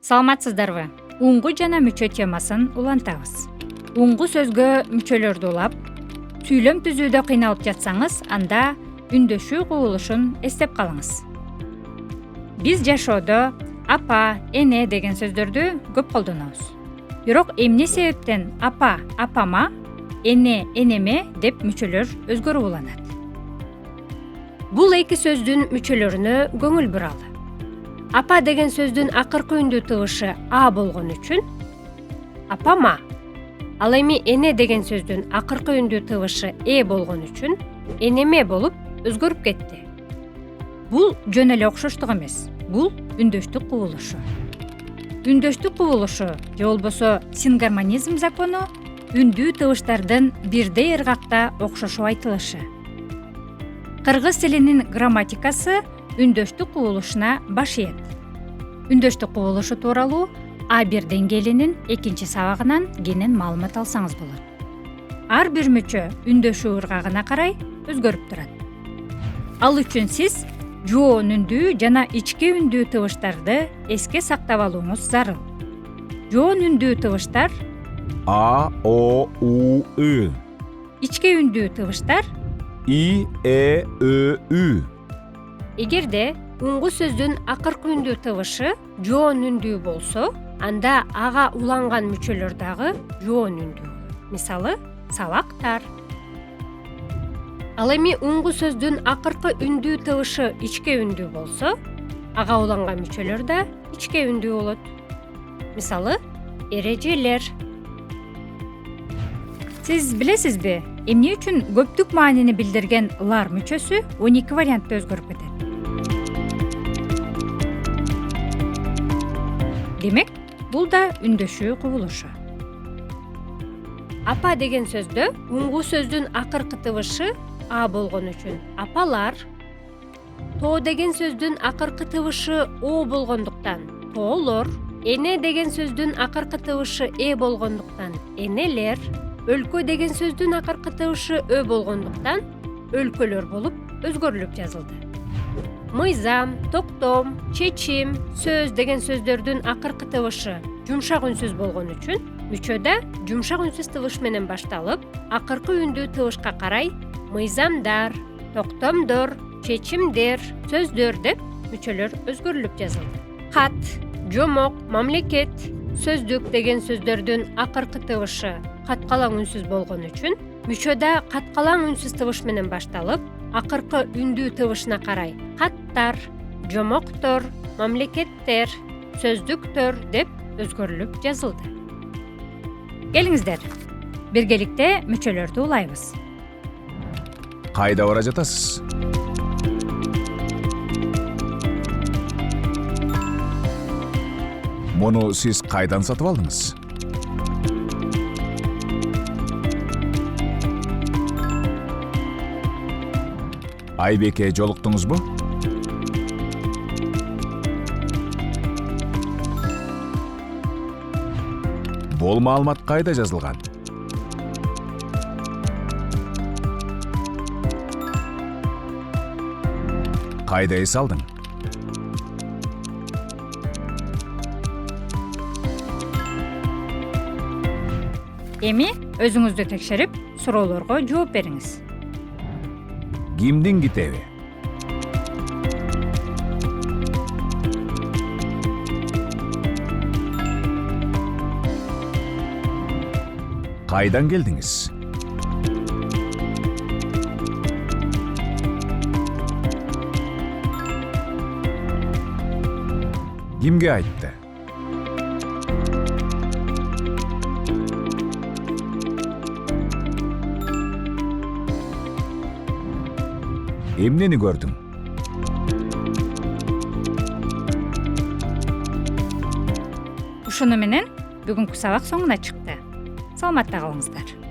Саламатсыздарбы? Уңгу жана мүчө темасын улантабыз. Уңгу сөзгө мүчөлөрдү улап, сүйлөм түзүүдө кыйналып жатсаңыз, анда үндөшүү кубулушун эстеп калыңыз. Биз жашоодо апа, эне деген сөздөрдү көп колдонобуз. Бирок эмне себептен апа, апама, эне, энеме деп мүчөлөр өзгөрүп уланат? Бул эки сөздүн мүчөлөрүнө көңүл буралы. Апа деген сөздүн акыркы үндүү тыбышы а болгон үчүн апама. Ал эми эне деген сөздүн акыркы үндүү тыбышы болгон үчүн энеме болуп өзгөрүп кетти. Бул жөн эле окшоштук эмес. Бул үндөштүк кубулушу. Үндөштүк кубулушу же болбосо сингармонизм закону үндүү тыбыштардын бирдей ыргакта окшошуп айтылышы. Кыргыз тилинин грамматикасы үндөштүк кубулушуна баш ийет. Үндөштүк кубулушу тууралуу А1 деңгээлинин 2 сабагынан кенен маалымат алсаңыз болот. Ар бир мүчө үндөшүү ыргагына карай өзгөрүп турат. Ал үчүн сиз жоон үндүү жана ички үндүү тыбыштарды эске сактап алууңуз зарыл. Жоон үндүү тыбыштар А, О, У, Ы. Ички үндүү тыбыштар И, Э, Ö, Ü. Эгерде уңгу сөздүн акыркы үндүү тыбышы жоон үндүү болсо, анда ага уланган мүчөлөр дагы жоон үндүү. Мисалы, сабактар. Ал эми уңгу сөздүн акыркы үндүү тыбышы ичке үндүү болсо, ага уланган мүчөлөр да ичке үндүү болот. Мисалы, эрежелер. Сиз билесизби, эмне үчүн көптүк маанини билдирген лар мүчөсү 12 вариантта өзгөрүп кетет? Демек, бул да үндөшүү кубулушу. Апа деген сөздө уңгу сөздүн акыркы тыбышы а болгон үчүн апалар. Тоо деген сөздүн акыркы тыбышы о болгондуктан тоолор. Эне деген сөздүн акыркы тыбышы болгондуктан энелер. Өлкө деген сөздүн акыркы тыбышы ö болгондуктан өлкөлөр болуп өзгөрүлүп жазылды. Мыйзам, токтом, чечим, сөз деген сөздөрдүн акыркы тыбышы жумшак үнсүз болгон үчүн мүчөдө жумшак үнсүз тыбыш менен башталып, акыркы үндүү тыбышка карай мыйзамдар, токтомдор, чечимдер, сөздөр деп мүчөлөр өзгөрүлүп жазылды. Кат, жомок, мамлекет, сөздүк деген сөздөрдүн акыркы тыбышы каткалаң үнсүз болгон үчүн мүчөдө каткалаң үнсүз тыбыш менен башталып, акыркы үндүү тыбышына карай каттар, жомоктор, мамлекеттер, сөздүктөр деп өзгөрүлүп жазылды. Келиңиздер, биргеликте мүчөлөрдү улайбыз. Кайда бара жатасыз? Муну сиз кайдан сатып алдыңыз? Айбеке, жолуктуңузбу? Бул маалымат кайда жазылган? Кайда эс алдың? Эми өзүңүздү текшерип, суроолорго жооп бериңиз. Кимдин китеби? Кайдан келдиңиз? Кимге айтты? Эмнени көрдүң? Ушуну менен бүгүнкү сабак соңуна чыкты. Саламатта калыңыздар.